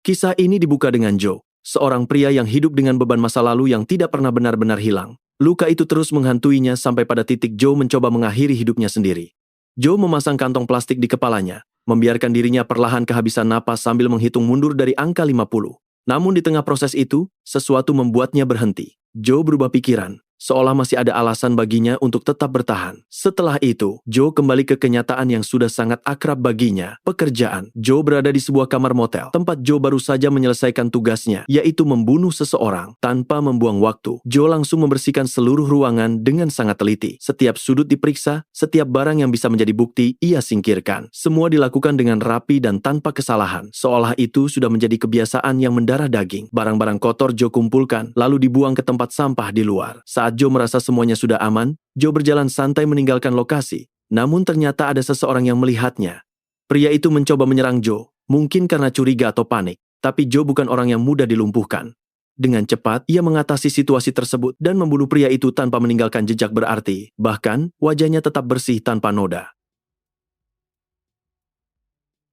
Kisah ini dibuka dengan Joe, seorang pria yang hidup dengan beban masa lalu yang tidak pernah benar-benar hilang. Luka itu terus menghantuinya sampai pada titik Joe mencoba mengakhiri hidupnya sendiri. Joe memasang kantong plastik di kepalanya, membiarkan dirinya perlahan kehabisan napas sambil menghitung mundur dari angka 50. Namun di tengah proses itu, sesuatu membuatnya berhenti. Joe berubah pikiran, seolah masih ada alasan baginya untuk tetap bertahan. Setelah itu, Joe kembali ke kenyataan yang sudah sangat akrab baginya, pekerjaan. Joe berada di sebuah kamar motel, tempat Joe baru saja menyelesaikan tugasnya, yaitu membunuh seseorang. Tanpa membuang waktu, Joe langsung membersihkan seluruh ruangan dengan sangat teliti. Setiap sudut diperiksa, setiap barang yang bisa menjadi bukti, ia singkirkan. Semua dilakukan dengan rapi dan tanpa kesalahan, seolah itu sudah menjadi kebiasaan yang mendarah daging. Barang-barang kotor Joe kumpulkan, lalu dibuang ke tempat sampah di luar. Saat Joe merasa semuanya sudah aman, Joe berjalan santai meninggalkan lokasi. Namun ternyata ada seseorang yang melihatnya. Pria itu mencoba menyerang Joe, mungkin karena curiga atau panik. Tapi Joe bukan orang yang mudah dilumpuhkan. Dengan cepat, ia mengatasi situasi tersebut dan membunuh pria itu tanpa meninggalkan jejak berarti. Bahkan, wajahnya tetap bersih tanpa noda.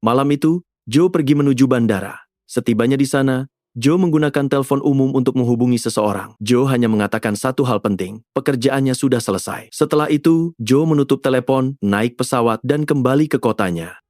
Malam itu, Joe pergi menuju bandara. Setibanya di sana, Joe menggunakan telepon umum untuk menghubungi seseorang. Joe hanya mengatakan satu hal penting, pekerjaannya sudah selesai. Setelah itu, Joe menutup telepon, naik pesawat, dan kembali ke kotanya.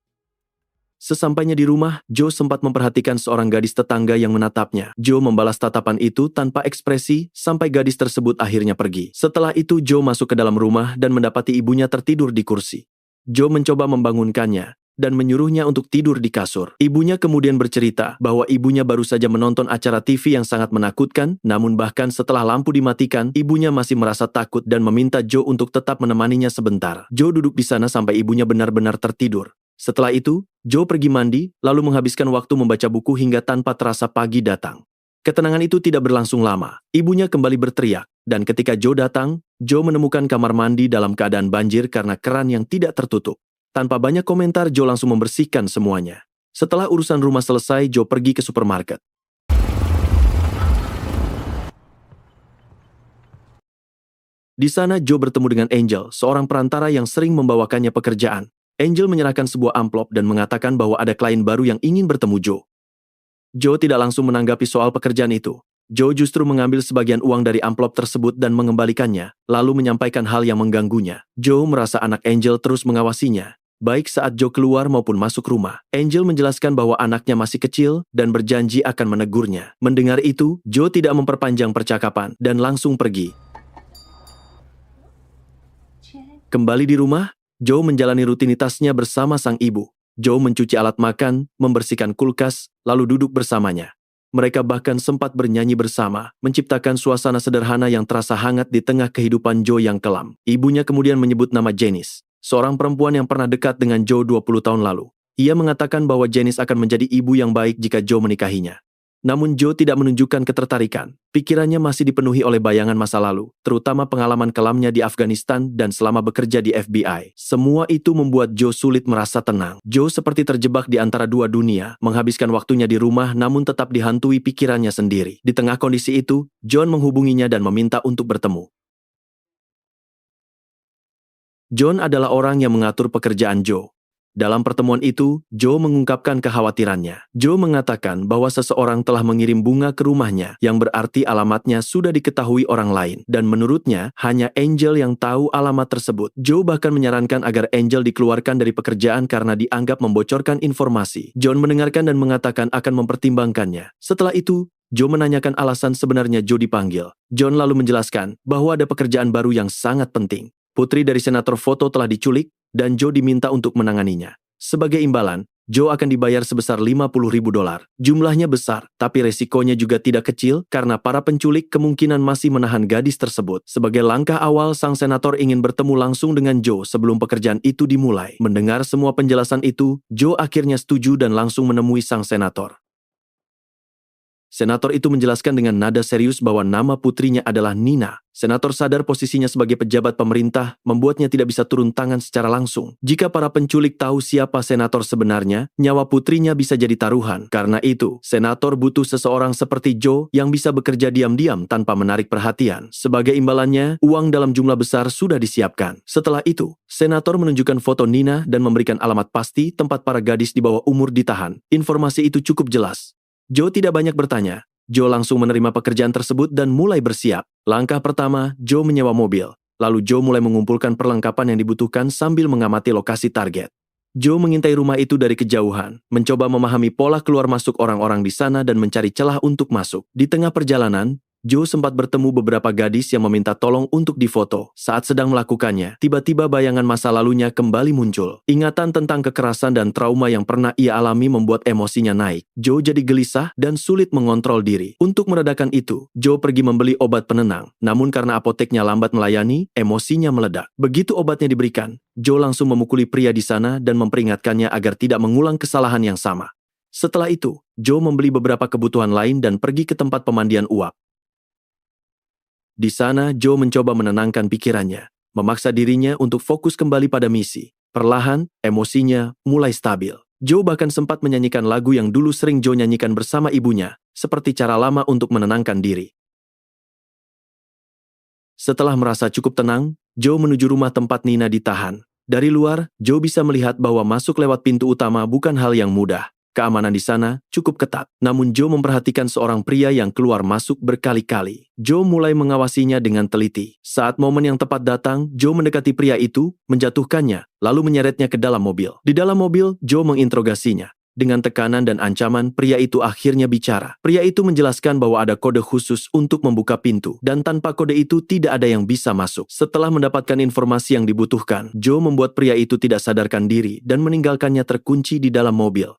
Sesampainya di rumah, Joe sempat memperhatikan seorang gadis tetangga yang menatapnya. Joe membalas tatapan itu tanpa ekspresi sampai gadis tersebut akhirnya pergi. Setelah itu, Joe masuk ke dalam rumah dan mendapati ibunya tertidur di kursi. Joe mencoba membangunkannya dan menyuruhnya untuk tidur di kasur. Ibunya kemudian bercerita bahwa ibunya baru saja menonton acara TV yang sangat menakutkan, namun bahkan setelah lampu dimatikan, ibunya masih merasa takut dan meminta Joe untuk tetap menemaninya sebentar. Joe duduk di sana sampai ibunya benar-benar tertidur. Setelah itu, Joe pergi mandi, lalu menghabiskan waktu membaca buku hingga tanpa terasa pagi datang. Ketenangan itu tidak berlangsung lama. Ibunya kembali berteriak, dan ketika Joe datang, Joe menemukan kamar mandi dalam keadaan banjir karena keran yang tidak tertutup. Tanpa banyak komentar, Joe langsung membersihkan semuanya. Setelah urusan rumah selesai, Joe pergi ke supermarket. Di sana, Joe bertemu dengan Angel, seorang perantara yang sering membawakannya pekerjaan. Angel menyerahkan sebuah amplop dan mengatakan bahwa ada klien baru yang ingin bertemu Joe. Joe tidak langsung menanggapi soal pekerjaan itu. Joe justru mengambil sebagian uang dari amplop tersebut dan mengembalikannya, lalu menyampaikan hal yang mengganggunya. Joe merasa anak Angel terus mengawasinya, baik saat Joe keluar maupun masuk rumah. Angel menjelaskan bahwa anaknya masih kecil dan berjanji akan menegurnya. Mendengar itu, Joe tidak memperpanjang percakapan dan langsung pergi. Kembali di rumah, Joe menjalani rutinitasnya bersama sang ibu. Joe mencuci alat makan, membersihkan kulkas, lalu duduk bersamanya. Mereka bahkan sempat bernyanyi bersama, menciptakan suasana sederhana yang terasa hangat di tengah kehidupan Joe yang kelam. Ibunya kemudian menyebut nama Janice, seorang perempuan yang pernah dekat dengan Joe 20 tahun lalu. Ia mengatakan bahwa Janice akan menjadi ibu yang baik jika Joe menikahinya. Namun Joe tidak menunjukkan ketertarikan. Pikirannya masih dipenuhi oleh bayangan masa lalu, terutama pengalaman kelamnya di Afghanistan dan selama bekerja di FBI. Semua itu membuat Joe sulit merasa tenang. Joe seperti terjebak di antara dua dunia, menghabiskan waktunya di rumah namun tetap dihantui pikirannya sendiri. Di tengah kondisi itu, John menghubunginya dan meminta untuk bertemu. John adalah orang yang mengatur pekerjaan Joe. Dalam pertemuan itu, Joe mengungkapkan kekhawatirannya. Joe mengatakan bahwa seseorang telah mengirim bunga ke rumahnya, yang berarti alamatnya sudah diketahui orang lain. Dan menurutnya, hanya Angel yang tahu alamat tersebut. Joe bahkan menyarankan agar Angel dikeluarkan dari pekerjaan karena dianggap membocorkan informasi. John mendengarkan dan mengatakan akan mempertimbangkannya. Setelah itu, Joe menanyakan alasan sebenarnya Joe dipanggil. John lalu menjelaskan bahwa ada pekerjaan baru yang sangat penting. Putri dari senator foto telah diculik, dan Joe diminta untuk menanganinya. Sebagai imbalan, Joe akan dibayar sebesar $50.000. Jumlahnya besar, tapi resikonya juga tidak kecil karena para penculik kemungkinan masih menahan gadis tersebut. Sebagai langkah awal, sang senator ingin bertemu langsung dengan Joe sebelum pekerjaan itu dimulai. Mendengar semua penjelasan itu, Joe akhirnya setuju dan langsung menemui sang senator. Senator itu menjelaskan dengan nada serius bahwa nama putrinya adalah Nina. Senator sadar posisinya sebagai pejabat pemerintah membuatnya tidak bisa turun tangan secara langsung. Jika para penculik tahu siapa senator sebenarnya, nyawa putrinya bisa jadi taruhan. Karena itu, senator butuh seseorang seperti Joe yang bisa bekerja diam-diam tanpa menarik perhatian. Sebagai imbalannya, uang dalam jumlah besar sudah disiapkan. Setelah itu, senator menunjukkan foto Nina dan memberikan alamat pasti tempat para gadis di bawah umur ditahan. Informasi itu cukup jelas. Joe tidak banyak bertanya. Joe langsung menerima pekerjaan tersebut dan mulai bersiap. Langkah pertama, Joe menyewa mobil. Lalu Joe mulai mengumpulkan perlengkapan yang dibutuhkan sambil mengamati lokasi target. Joe mengintai rumah itu dari kejauhan, mencoba memahami pola keluar masuk orang-orang di sana dan mencari celah untuk masuk. Di tengah perjalanan, Joe sempat bertemu beberapa gadis yang meminta tolong untuk difoto. Saat sedang melakukannya, tiba-tiba bayangan masa lalunya kembali muncul. Ingatan tentang kekerasan dan trauma yang pernah ia alami membuat emosinya naik. Joe jadi gelisah dan sulit mengontrol diri. Untuk meredakan itu, Joe pergi membeli obat penenang. Namun karena apoteknya lambat melayani, emosinya meledak. Begitu obatnya diberikan, Joe langsung memukuli pria di sana dan memperingatkannya agar tidak mengulang kesalahan yang sama. Setelah itu, Joe membeli beberapa kebutuhan lain dan pergi ke tempat pemandian uap. Di sana, Joe mencoba menenangkan pikirannya, memaksa dirinya untuk fokus kembali pada misi. Perlahan, emosinya mulai stabil. Joe bahkan sempat menyanyikan lagu yang dulu sering Joe nyanyikan bersama ibunya, seperti cara lama untuk menenangkan diri. Setelah merasa cukup tenang, Joe menuju rumah tempat Nina ditahan. Dari luar, Joe bisa melihat bahwa masuk lewat pintu utama bukan hal yang mudah. Keamanan di sana cukup ketat, namun Joe memperhatikan seorang pria yang keluar masuk berkali-kali. Joe mulai mengawasinya dengan teliti. Saat momen yang tepat datang, Joe mendekati pria itu, menjatuhkannya, lalu menyeretnya ke dalam mobil. Di dalam mobil, Joe menginterogasinya. Dengan tekanan dan ancaman, pria itu akhirnya bicara. Pria itu menjelaskan bahwa ada kode khusus untuk membuka pintu, dan tanpa kode itu tidak ada yang bisa masuk. Setelah mendapatkan informasi yang dibutuhkan, Joe membuat pria itu tidak sadarkan diri dan meninggalkannya terkunci di dalam mobil.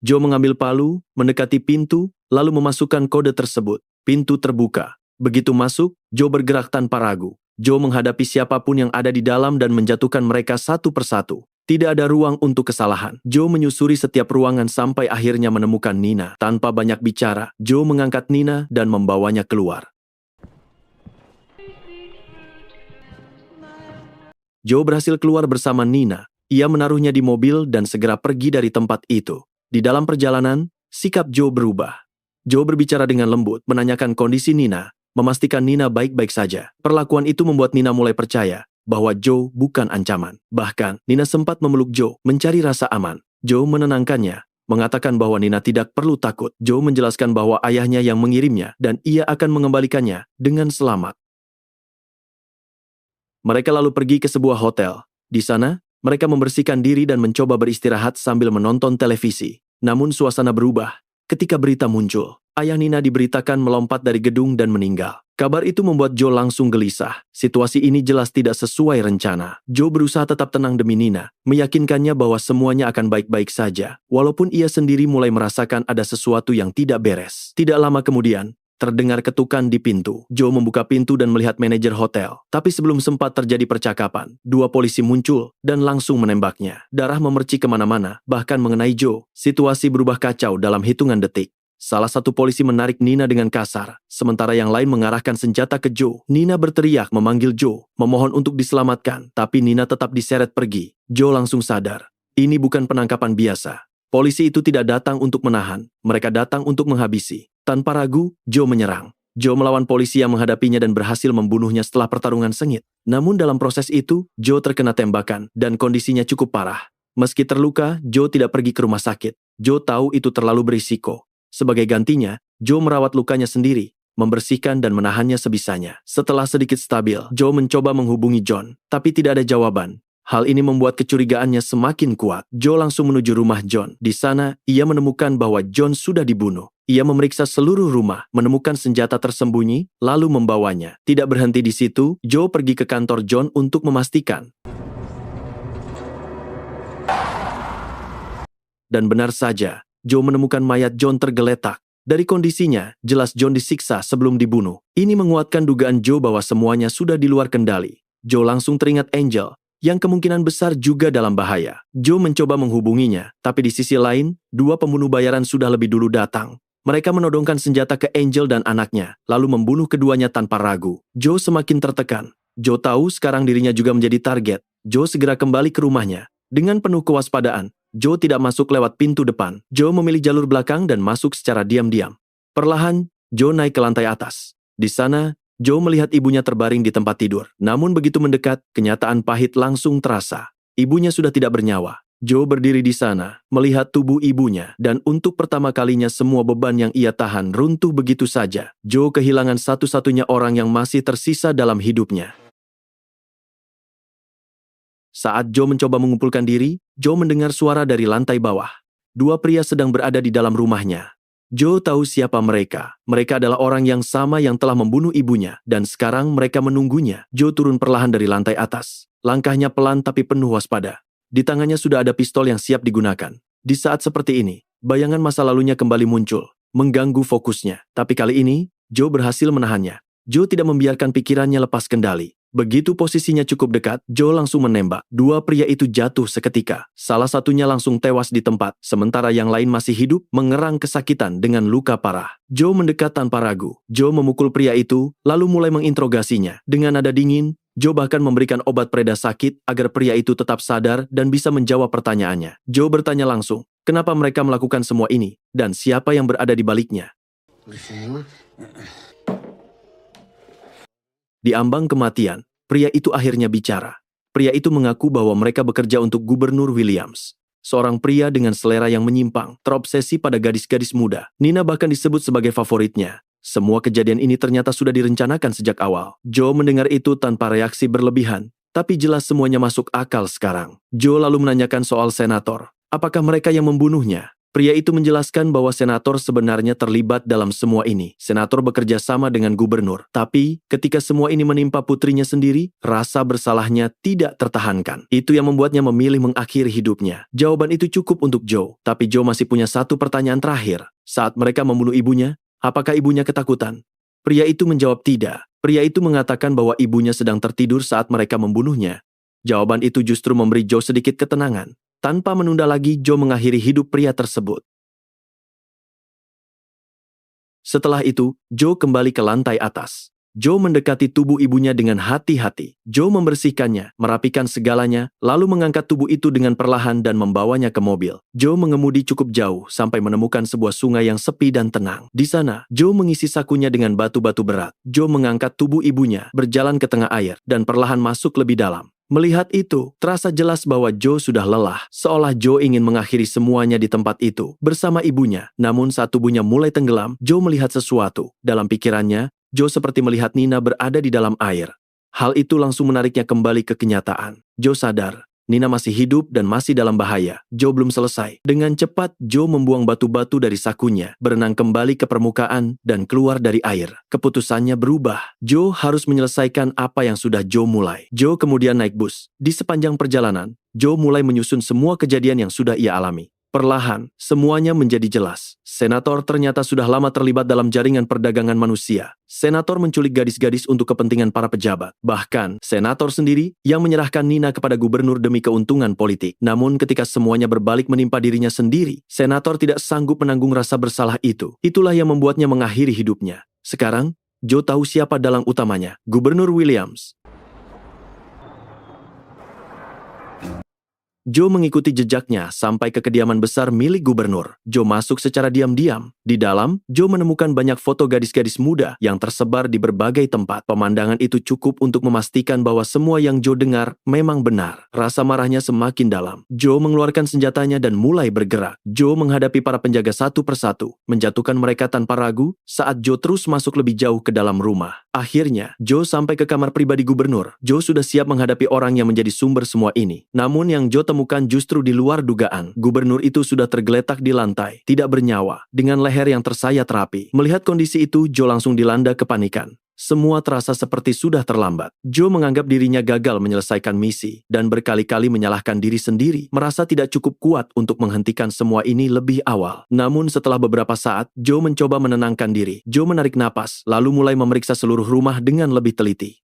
Joe mengambil palu, mendekati pintu, lalu memasukkan kode tersebut. Pintu terbuka. Begitu masuk, Joe bergerak tanpa ragu. Joe menghadapi siapapun yang ada di dalam dan menjatuhkan mereka satu persatu. Tidak ada ruang untuk kesalahan. Joe menyusuri setiap ruangan sampai akhirnya menemukan Nina. Tanpa banyak bicara, Joe mengangkat Nina dan membawanya keluar. Joe berhasil keluar bersama Nina. Ia menaruhnya di mobil dan segera pergi dari tempat itu. Di dalam perjalanan, sikap Joe berubah. Joe berbicara dengan lembut, menanyakan kondisi Nina, memastikan Nina baik-baik saja. Perlakuan itu membuat Nina mulai percaya bahwa Joe bukan ancaman. Bahkan, Nina sempat memeluk Joe, mencari rasa aman. Joe menenangkannya, mengatakan bahwa Nina tidak perlu takut. Joe menjelaskan bahwa ayahnya yang mengirimnya dan ia akan mengembalikannya dengan selamat. Mereka lalu pergi ke sebuah hotel. Di sana, mereka membersihkan diri dan mencoba beristirahat sambil menonton televisi. Namun suasana berubah ketika berita muncul. Ayah Nina diberitakan melompat dari gedung dan meninggal. Kabar itu membuat Joe langsung gelisah. Situasi ini jelas tidak sesuai rencana. Joe berusaha tetap tenang demi Nina, meyakinkannya bahwa semuanya akan baik-baik saja, walaupun ia sendiri mulai merasakan ada sesuatu yang tidak beres. Tidak lama kemudian, terdengar ketukan di pintu. Joe membuka pintu dan melihat manajer hotel. Tapi sebelum sempat terjadi percakapan, dua polisi muncul dan langsung menembaknya. Darah memercik kemana-mana, bahkan mengenai Joe. Situasi berubah kacau dalam hitungan detik. Salah satu polisi menarik Nina dengan kasar, sementara yang lain mengarahkan senjata ke Joe. Nina berteriak memanggil Joe, memohon untuk diselamatkan, tapi Nina tetap diseret pergi. Joe langsung sadar, ini bukan penangkapan biasa. Polisi itu tidak datang untuk menahan, mereka datang untuk menghabisi. Tanpa ragu, Joe menyerang. Joe melawan polisi yang menghadapinya dan berhasil membunuhnya setelah pertarungan sengit. Namun dalam proses itu, Joe terkena tembakan dan kondisinya cukup parah. Meski terluka, Joe tidak pergi ke rumah sakit. Joe tahu itu terlalu berisiko. Sebagai gantinya, Joe merawat lukanya sendiri, membersihkan dan menahannya sebisanya. Setelah sedikit stabil, Joe mencoba menghubungi John, tapi tidak ada jawaban. Hal ini membuat kecurigaannya semakin kuat. Joe langsung menuju rumah John. Di sana, ia menemukan bahwa John sudah dibunuh. Ia memeriksa seluruh rumah, menemukan senjata tersembunyi, lalu membawanya. Tidak berhenti di situ, Joe pergi ke kantor John untuk memastikan. Dan benar saja, Joe menemukan mayat John tergeletak. Dari kondisinya, jelas John disiksa sebelum dibunuh. Ini menguatkan dugaan Joe bahwa semuanya sudah di luar kendali. Joe langsung teringat Angel, yang kemungkinan besar juga dalam bahaya. Joe mencoba menghubunginya, tapi di sisi lain, dua pembunuh bayaran sudah lebih dulu datang. Mereka menodongkan senjata ke Angel dan anaknya, lalu membunuh keduanya tanpa ragu. Joe semakin tertekan. Joe tahu sekarang dirinya juga menjadi target. Joe segera kembali ke rumahnya. Dengan penuh kewaspadaan, Joe tidak masuk lewat pintu depan. Joe memilih jalur belakang dan masuk secara diam-diam. Perlahan, Joe naik ke lantai atas. Di sana, Joe melihat ibunya terbaring di tempat tidur. Namun begitu mendekat, kenyataan pahit langsung terasa. Ibunya sudah tidak bernyawa. Joe berdiri di sana, melihat tubuh ibunya, dan untuk pertama kalinya semua beban yang ia tahan runtuh begitu saja. Joe kehilangan satu-satunya orang yang masih tersisa dalam hidupnya. Saat Joe mencoba mengumpulkan diri, Joe mendengar suara dari lantai bawah. Dua pria sedang berada di dalam rumahnya. Joe tahu siapa mereka. Mereka adalah orang yang sama yang telah membunuh ibunya, dan sekarang mereka menunggunya. Joe turun perlahan dari lantai atas. Langkahnya pelan tapi penuh waspada. Di tangannya sudah ada pistol yang siap digunakan. Di saat seperti ini, bayangan masa lalunya kembali muncul, mengganggu fokusnya. Tapi kali ini, Joe berhasil menahannya. Joe tidak membiarkan pikirannya lepas kendali. Begitu posisinya cukup dekat, Joe langsung menembak. Dua pria itu jatuh seketika. Salah satunya langsung tewas di tempat, sementara yang lain masih hidup, mengerang kesakitan dengan luka parah. Joe mendekat tanpa ragu. Joe memukul pria itu, lalu mulai menginterogasinya. Dengan nada dingin, Joe bahkan memberikan obat pereda sakit agar pria itu tetap sadar dan bisa menjawab pertanyaannya. Joe bertanya langsung, kenapa mereka melakukan semua ini, dan siapa yang berada di baliknya. Di ambang kematian, pria itu akhirnya bicara. Pria itu mengaku bahwa mereka bekerja untuk Gubernur Williams. Seorang pria dengan selera yang menyimpang, terobsesi pada gadis-gadis muda. Nina bahkan disebut sebagai favoritnya. Semua kejadian ini ternyata sudah direncanakan sejak awal. Joe mendengar itu tanpa reaksi berlebihan, tapi jelas semuanya masuk akal sekarang. Joe lalu menanyakan soal senator. Apakah mereka yang membunuhnya? Pria itu menjelaskan bahwa senator sebenarnya terlibat dalam semua ini. Senator bekerja sama dengan gubernur. Tapi, ketika semua ini menimpa putrinya sendiri, rasa bersalahnya tidak tertahankan. Itu yang membuatnya memilih mengakhiri hidupnya. Jawaban itu cukup untuk Joe. Tapi Joe masih punya satu pertanyaan terakhir. Saat mereka membunuh ibunya, apakah ibunya ketakutan? Pria itu menjawab tidak. Pria itu mengatakan bahwa ibunya sedang tertidur saat mereka membunuhnya. Jawaban itu justru memberi Joe sedikit ketenangan. Tanpa menunda lagi, Joe mengakhiri hidup pria tersebut. Setelah itu, Joe kembali ke lantai atas. Joe mendekati tubuh ibunya dengan hati-hati. Joe membersihkannya, merapikan segalanya, lalu mengangkat tubuh itu dengan perlahan dan membawanya ke mobil. Joe mengemudi cukup jauh sampai menemukan sebuah sungai yang sepi dan tenang. Di sana, Joe mengisi sakunya dengan batu-batu berat. Joe mengangkat tubuh ibunya, berjalan ke tengah air, dan perlahan masuk lebih dalam. Melihat itu, terasa jelas bahwa Joe sudah lelah, seolah Joe ingin mengakhiri semuanya di tempat itu, bersama ibunya. Namun saat tubuhnya mulai tenggelam, Joe melihat sesuatu. Dalam pikirannya, Joe seperti melihat Nina berada di dalam air. Hal itu langsung menariknya kembali ke kenyataan. Joe sadar, Nina masih hidup dan masih dalam bahaya. Joe belum selesai. Dengan cepat, Joe membuang batu-batu dari sakunya, berenang kembali ke permukaan, dan keluar dari air. Keputusannya berubah. Joe harus menyelesaikan apa yang sudah Joe mulai. Joe kemudian naik bus. Di sepanjang perjalanan, Joe mulai menyusun semua kejadian yang sudah ia alami. Perlahan, semuanya menjadi jelas. Senator ternyata sudah lama terlibat dalam jaringan perdagangan manusia. Senator menculik gadis-gadis untuk kepentingan para pejabat. Bahkan, senator sendiri yang menyerahkan Nina kepada gubernur demi keuntungan politik. Namun ketika semuanya berbalik menimpa dirinya sendiri, senator tidak sanggup menanggung rasa bersalah itu. Itulah yang membuatnya mengakhiri hidupnya. Sekarang, Joe tahu siapa dalang utamanya, Gubernur Williams. Joe mengikuti jejaknya sampai ke kediaman besar milik gubernur. Joe masuk secara diam-diam. Di dalam, Joe menemukan banyak foto gadis-gadis muda yang tersebar di berbagai tempat. Pemandangan itu cukup untuk memastikan bahwa semua yang Joe dengar memang benar. Rasa marahnya semakin dalam. Joe mengeluarkan senjatanya dan mulai bergerak. Joe menghadapi para penjaga satu persatu, menjatuhkan mereka tanpa ragu saat Joe terus masuk lebih jauh ke dalam rumah. Akhirnya, Joe sampai ke kamar pribadi gubernur. Joe sudah siap menghadapi orang yang menjadi sumber semua ini. Namun yang Joe temukan justru di luar dugaan. Gubernur itu sudah tergeletak di lantai, tidak bernyawa, dengan leher yang tersayat rapi. Melihat kondisi itu, Joe langsung dilanda kepanikan. Semua terasa seperti sudah terlambat. Joe menganggap dirinya gagal menyelesaikan misi dan berkali-kali menyalahkan diri sendiri, merasa tidak cukup kuat untuk menghentikan semua ini lebih awal. Namun setelah beberapa saat, Joe mencoba menenangkan diri. Joe menarik napas, lalu mulai memeriksa seluruh rumah dengan lebih teliti.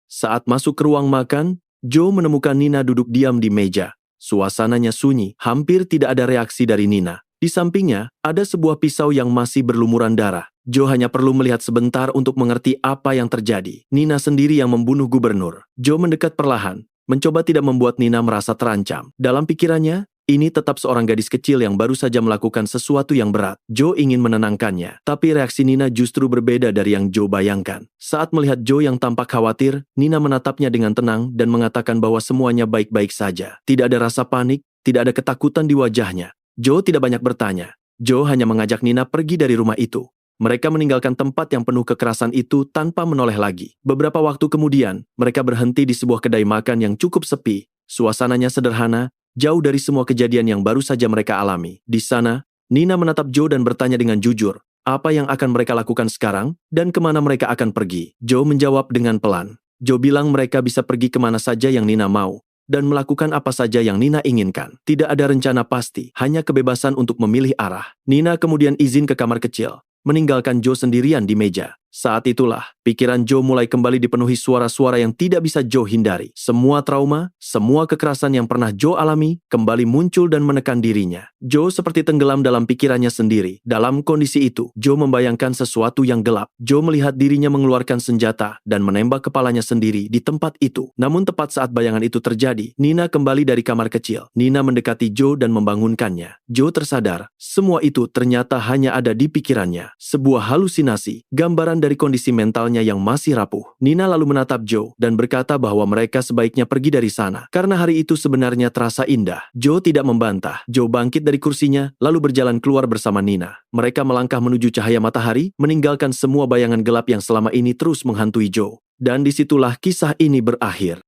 Saat masuk ke ruang makan, Joe menemukan Nina duduk diam di meja. Suasananya sunyi, hampir tidak ada reaksi dari Nina. Di sampingnya, ada sebuah pisau yang masih berlumuran darah. Joe hanya perlu melihat sebentar untuk mengerti apa yang terjadi. Nina sendiri yang membunuh gubernur. Joe mendekat perlahan, mencoba tidak membuat Nina merasa terancam. Dalam pikirannya, Ini tetap seorang gadis kecil yang baru saja melakukan sesuatu yang berat. Joe ingin menenangkannya, tapi reaksi Nina justru berbeda dari yang Joe bayangkan. Saat melihat Joe yang tampak khawatir, Nina menatapnya dengan tenang dan mengatakan bahwa semuanya baik-baik saja. Tidak ada rasa panik, tidak ada ketakutan di wajahnya. Joe tidak banyak bertanya. Joe hanya mengajak Nina pergi dari rumah itu. Mereka meninggalkan tempat yang penuh kekerasan itu tanpa menoleh lagi. Beberapa waktu kemudian, mereka berhenti di sebuah kedai makan yang cukup sepi. Suasananya sederhana, jauh dari semua kejadian yang baru saja mereka alami. Di sana, Nina menatap Joe dan bertanya dengan jujur, apa yang akan mereka lakukan sekarang, dan kemana mereka akan pergi. Joe menjawab dengan pelan. Joe bilang mereka bisa pergi kemana saja yang Nina mau, dan melakukan apa saja yang Nina inginkan. Tidak ada rencana pasti, hanya kebebasan untuk memilih arah. Nina kemudian izin ke kamar kecil, meninggalkan Joe sendirian di meja. Saat itulah, pikiran Joe mulai kembali dipenuhi suara-suara yang tidak bisa Joe hindari. Semua trauma, semua kekerasan yang pernah Joe alami, kembali muncul dan menekan dirinya. Joe seperti tenggelam dalam pikirannya sendiri. Dalam kondisi itu, Joe membayangkan sesuatu yang gelap. Joe melihat dirinya mengeluarkan senjata dan menembak kepalanya sendiri di tempat itu. Namun tepat saat bayangan itu terjadi, Nina kembali dari kamar kecil. Nina mendekati Joe dan membangunkannya. Joe tersadar, semua itu ternyata hanya ada di pikirannya. Sebuah halusinasi, gambaran dari kondisi mentalnya yang masih rapuh. Nina lalu menatap Joe dan berkata bahwa mereka sebaiknya pergi dari sana karena hari itu sebenarnya terasa indah. Joe tidak membantah. Joe bangkit dari kursinya lalu berjalan keluar bersama Nina. Mereka melangkah menuju cahaya matahari, meninggalkan semua bayangan gelap yang selama ini terus menghantui Joe. Dan disitulah kisah ini berakhir.